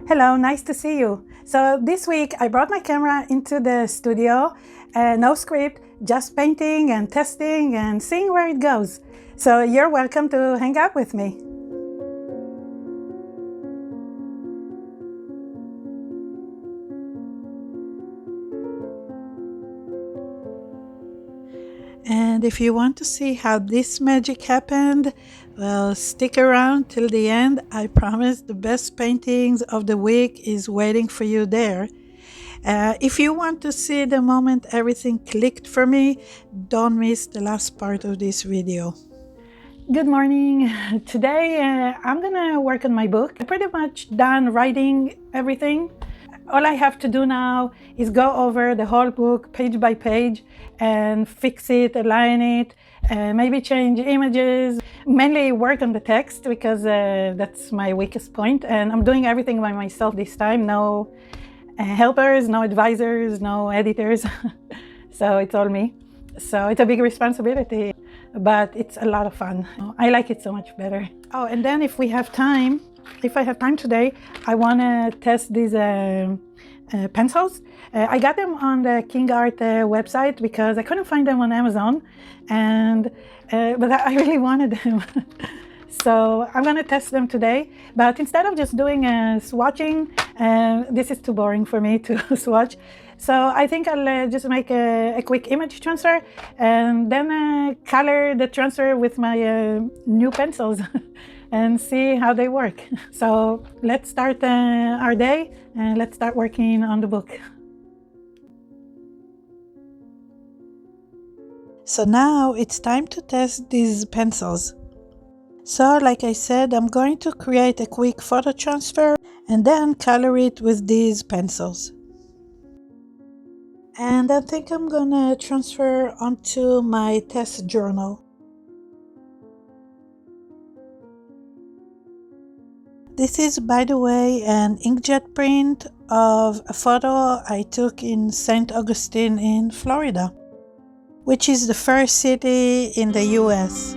Hello, nice to see you. So this week I brought my camera into the studio, no script, just painting and testing and seeing where it goes. So you're welcome to hang out with me. And if you want to see how this magic happened, well, stick around till the end. I promise the best paintings of the week is waiting for you there. If you want to see the moment everything clicked for me, don't miss the last part of this video. Good morning. Today I'm gonna work on my book. I'm pretty much done writing everything. All I have to do now is go over the whole book page by page and fix it, align it, maybe change images, mainly work on the text because that's my weakest point, and I'm doing everything by myself this time. No helpers, no advisors, no editors. So it's all me. So it's a big responsibility, but it's a lot of fun. I like it so much better. Oh, and then if I have time today, I want to test these pencils. I got them on the KingArt website because I couldn't find them on Amazon, and but I really wanted them. So I'm going to test them today, but instead of just doing swatching, this is too boring for me to swatch. So I think I'll just make a quick image transfer and then color the transfer with my new pencils and see how they work. So let's start our day and let's start working on the book. So now it's time to test these pencils. So like I said, I'm going to create a quick photo transfer and then color it with these pencils. And I think I'm gonna transfer onto my test journal. This is, by the way, an inkjet print of a photo I took in St. Augustine in Florida, which is the first city in the US.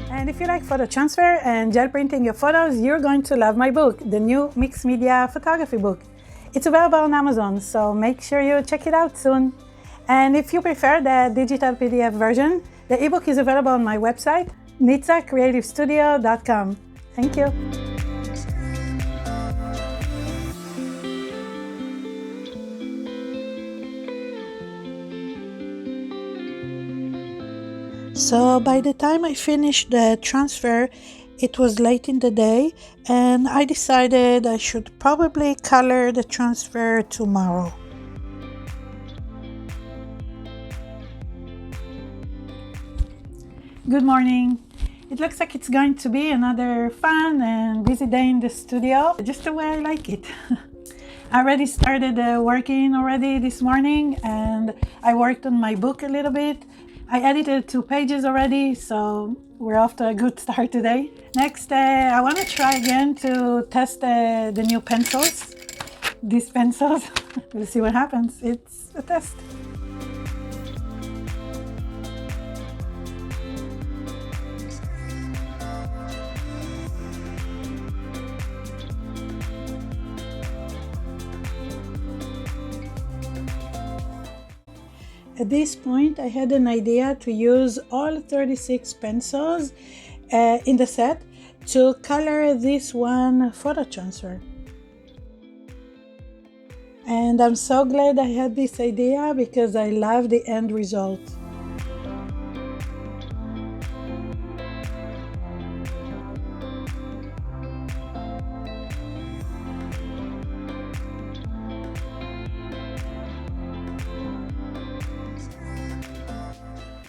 And if you like photo transfer and gel printing your photos, you're going to love my book, the new mixed media photography book. It's available on Amazon, so make sure you check it out soon. And if you prefer the digital PDF version, the ebook is available on my website, nitsacreativestudio.com. Thank you. So by the time I finished the transfer, it was late in the day, and I decided I should probably color the transfer tomorrow. Good morning. It looks like it's going to be another fun and busy day in the studio, just the way I like it. I already started working already this morning, and I worked on my book a little bit. I edited 2 pages already, so we're off to a good start today. Next, I want to try again to test the new pencils. These pencils. We'll see what happens. It's a test. At this point, I had an idea to use all 36 pencils in the set to color this one photo transfer. And I'm so glad I had this idea because I love the end result.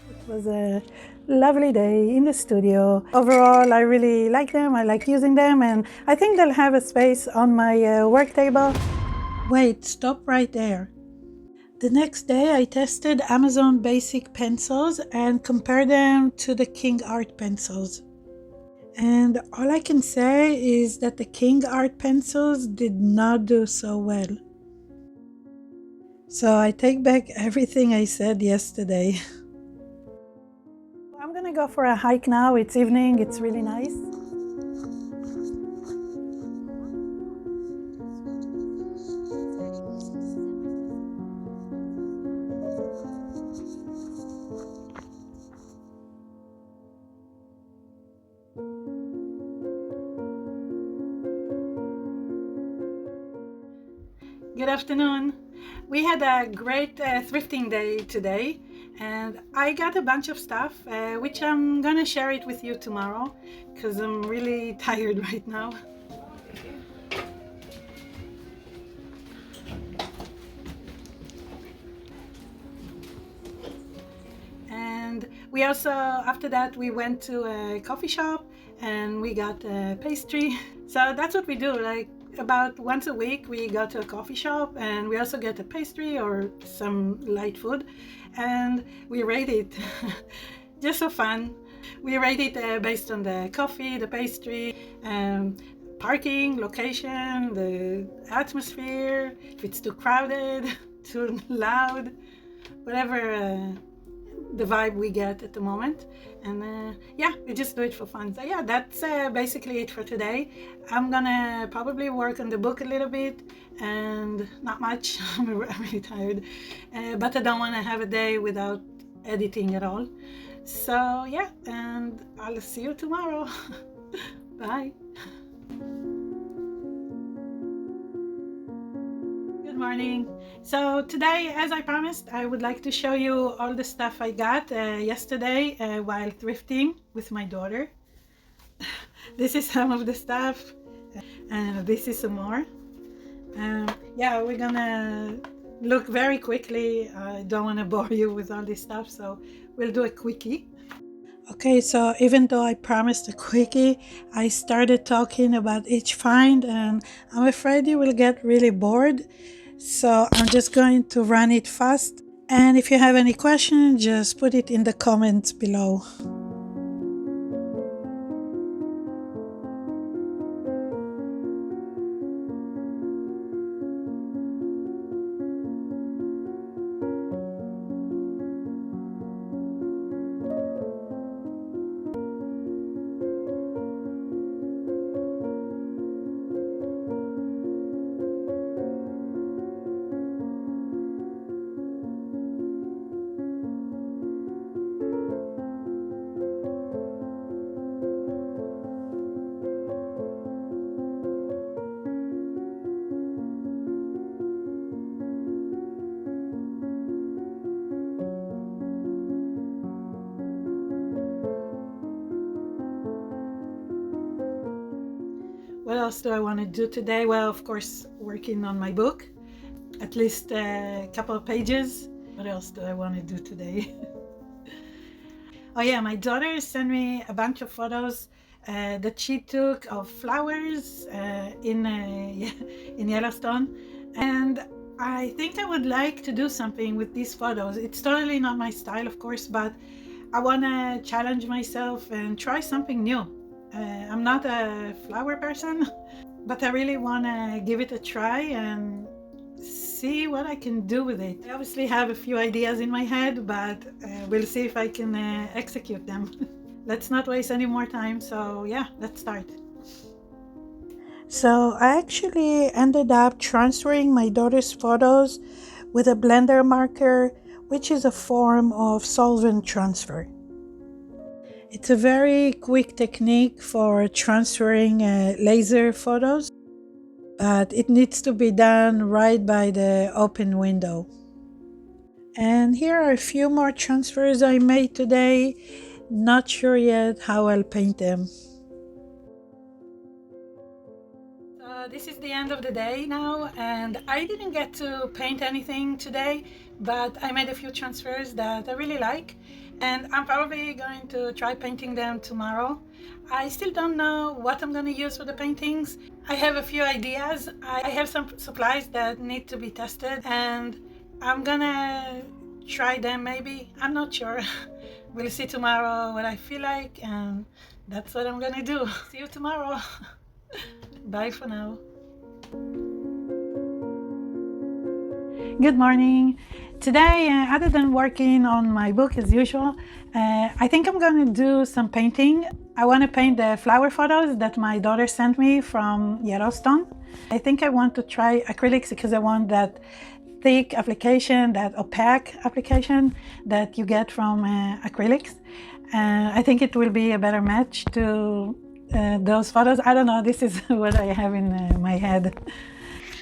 It was a lovely day in the studio. Overall, I really like them. I like using them, and I think they'll have a space on my work table. Wait, stop right there. The next day I tested Amazon basic pencils and compared them to the KingArt pencils. And all I can say is that the KingArt pencils did not do so well. So I take back everything I said yesterday. I'm gonna go for a hike now. It's evening, it's really nice. Good afternoon. We had a great thrifting day today, and I got a bunch of stuff which I'm gonna share it with you tomorrow because I'm really tired right now. And we also, after that, we went to a coffee shop and we got a pastry. So that's what we do. Like about once a week, we go to a coffee shop and we also get a pastry or some light food, and we rate it just for fun. We rate it based on the coffee, the pastry, parking, location, the atmosphere, if it's too crowded, too loud, whatever the vibe we get at the moment. And yeah, we just do it for fun. So yeah, that's basically it for today. I'm gonna probably work on the book a little bit and not much. I'm really tired, but I don't want to have a day without editing at all. So yeah, and I'll see you tomorrow. Bye. Good morning. So today, as I promised, I would like to show you all the stuff I got yesterday while thrifting with my daughter. This is some of the stuff, and this is some more. Yeah, we're gonna look very quickly. I don't want to bore you with all this stuff, so we'll do a quickie. Okay, so even though I promised a quickie, I started talking about each find, and I'm afraid you will get really bored. So I'm just going to run it fast. And if you have any questions, just put it in the comments below. What else do I want to do today? Well, of course, working on my book, at least a couple of pages. What else do I want to do today? Oh yeah, my daughter sent me a bunch of photos that she took of flowers in Yellowstone, and I think I would like to do something with these photos. It's totally not my style, of course, but I want to challenge myself and try something new. I'm not a flower person, but I really want to give it a try and see what I can do with it. I obviously have a few ideas in my head, but we'll see if I can execute them. Let's not waste any more time. So yeah, let's start. So I actually ended up transferring my daughter's photos with a blender marker, which is a form of solvent transfer. It's a very quick technique for transferring laser photos, but it needs to be done right by the open window. And here are a few more transfers I made today. Not sure yet how I'll paint them. This is the end of the day now, and I didn't get to paint anything today, but I made a few transfers that I really like, and I'm probably going to try painting them tomorrow. I still don't know what I'm going to use for the paintings. I have a few ideas. I have some supplies that need to be tested, and I'm gonna try them maybe. I'm not sure. We'll see tomorrow what I feel like, and that's what I'm gonna do. See you tomorrow. Bye for now. Good morning. Today, other than working on my book as usual, I think I'm going to do some painting. I want to paint the flower photos that my daughter sent me from Yellowstone. I think I want to try acrylics because I want that thick application, that opaque application that you get from acrylics. I think it will be a better match to those photos. I don't know, this is what I have in my head.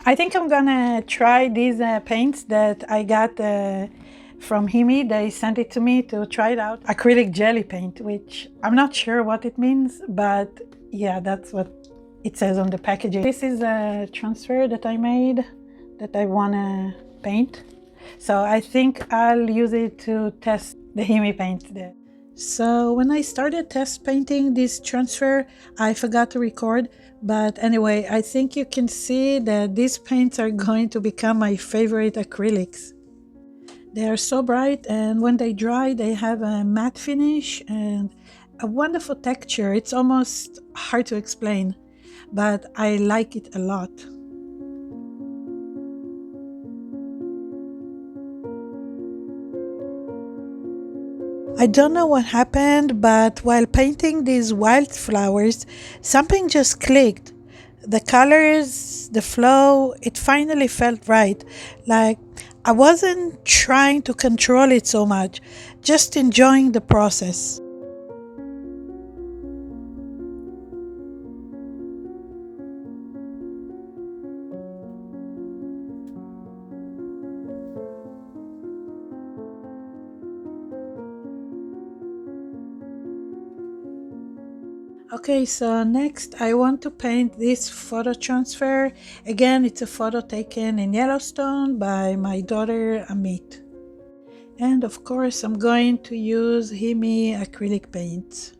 I think I'm gonna try these paints that I got from Himi. They sent it to me to try it out. Acrylic jelly paint, which I'm not sure what it means, but yeah, that's what it says on the packaging. This is a transfer that I made that I wanna paint. So I think I'll use it to test the Himi paint there. So when I started test painting this transfer, I forgot to record. But anyway, I think you can see that these paints are going to become my favorite acrylics. They are so bright, and when they dry, they have a matte finish and a wonderful texture. It's almost hard to explain, but I like it a lot. I don't know what happened, but while painting these wildflowers, something just clicked. The colors, the flow, it finally felt right. Like I wasn't trying to control it so much, just enjoying the process. Okay, so next I want to paint this photo transfer. Again, it's a photo taken in Yellowstone by my daughter Amit. And of course, I'm going to use Himi acrylic paints.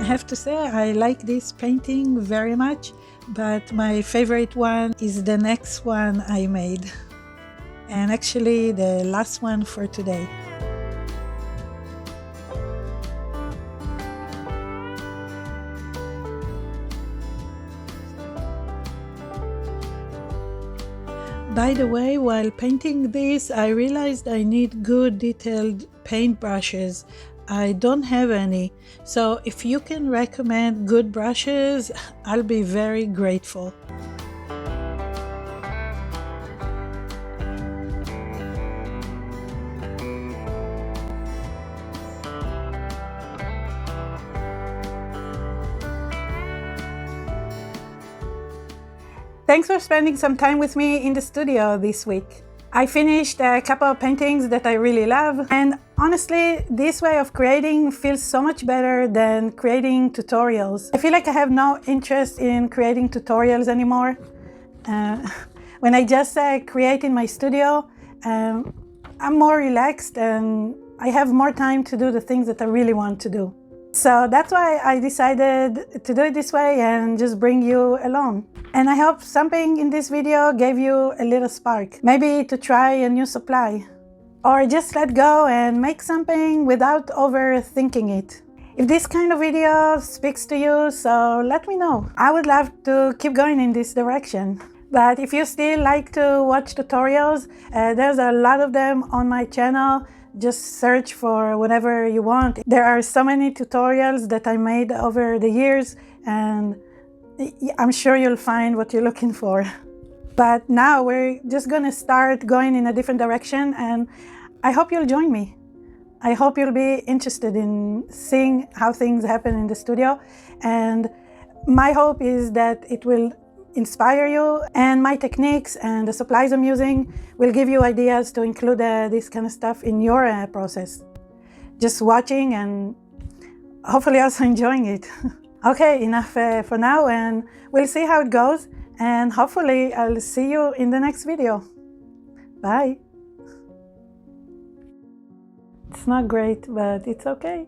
I have to say I like this painting very much, but my favorite one is the next one I made, and actually the last one for today. By the way, while painting this, I realized I need good detailed paint brushes. I don't have any, so if you can recommend good brushes, I'll be very grateful. Thanks for spending some time with me in the studio this week. I finished a couple of paintings that I really love, and honestly, this way of creating feels so much better than creating tutorials. I feel like I have no interest in creating tutorials anymore. When I just create in my studio, I'm more relaxed and I have more time to do the things that I really want to do. So that's why I decided to do it this way and just bring you along. And I hope something in this video gave you a little spark, maybe to try a new supply, or just let go and make something without overthinking it. If this kind of video speaks to you, so let me know. I would love to keep going in this direction. But if you still like to watch tutorials, there's a lot of them on my channel. Just search for whatever you want. There are so many tutorials that I made over the years, and I'm sure you'll find what you're looking for. But now we're just gonna start going in a different direction, and I hope you'll join me. I hope you'll be interested in seeing how things happen in the studio, and my hope is that it will inspire you, and my techniques and the supplies I'm using will give you ideas to include this kind of stuff in your process. Just watching and hopefully also enjoying it. Okay, enough for now, and we'll see how it goes, and hopefully I'll see you in the next video. Bye. It's not great, but it's okay.